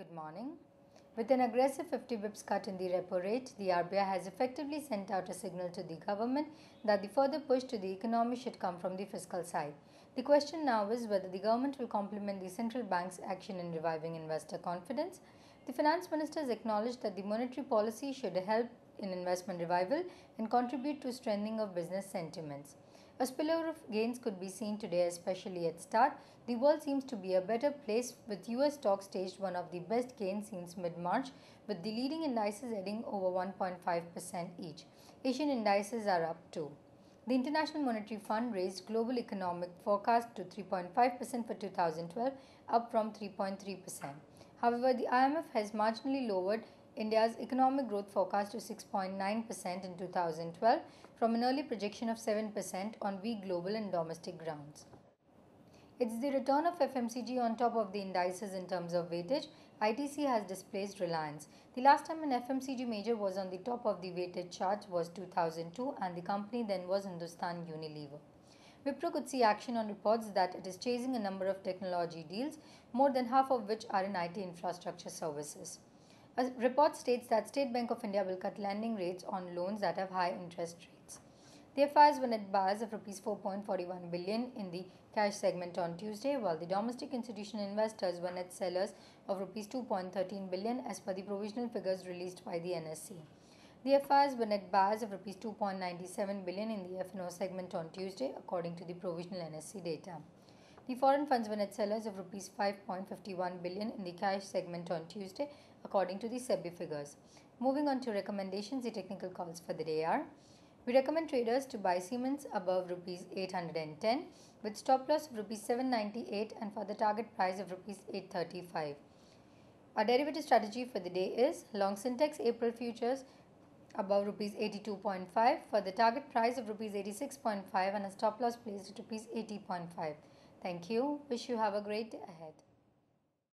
Good morning. With an aggressive 50 bips cut in the repo rate, the RBI has effectively sent out a signal to the government that the further push to the economy should come from the fiscal side. The question now is whether the government will complement the central bank's action in reviving investor confidence. The finance minister has acknowledged that the monetary policy should help in investment revival and contribute to strengthening of business sentiments. A spillover of gains could be seen today, especially at start. The world seems to be a better place, with US stocks staged one of the best gains since mid-March, with the leading indices heading over 1.5% each. Asian indices are up too. The International Monetary Fund raised global economic forecast to 3.5% for 2012, up from 3.3%. However, the IMF has marginally lowered India's economic growth forecast to 6.9% in 2012 from an early projection of 7% on weak global and domestic grounds. It's the return of FMCG on top of the indices in terms of weightage. ITC has displaced Reliance. The last time an FMCG major was on the top of the weighted chart was 2002, and the company then was Hindustan Unilever. Wipro could see action on reports that it is chasing a number of technology deals, more than half of which are in IT infrastructure services. A report states that State Bank of India will cut lending rates on loans that have high interest rates. The FIs were net buyers of Rs 4.41 billion in the cash segment on Tuesday, while the domestic institutional investors were net sellers of Rs 2.13 billion as per the provisional figures released by the NSE. The FIs were net buyers of Rs 2.97 billion in the F&O segment on Tuesday, according to the provisional NSE data. The foreign funds were net sellers of Rs 5.51 billion in the cash segment on Tuesday, according to the SEBI figures. Moving on to recommendations, the technical calls for the day are: we recommend traders to buy Siemens above Rs 810 with stop loss of Rs 798 and for the target price of Rs 835. Our derivative strategy for the day is long Syntex April futures above Rs 82.5 for the target price of Rs 86.5 and a stop loss placed at Rs 80.5. Thank you. Wish you have a great day ahead.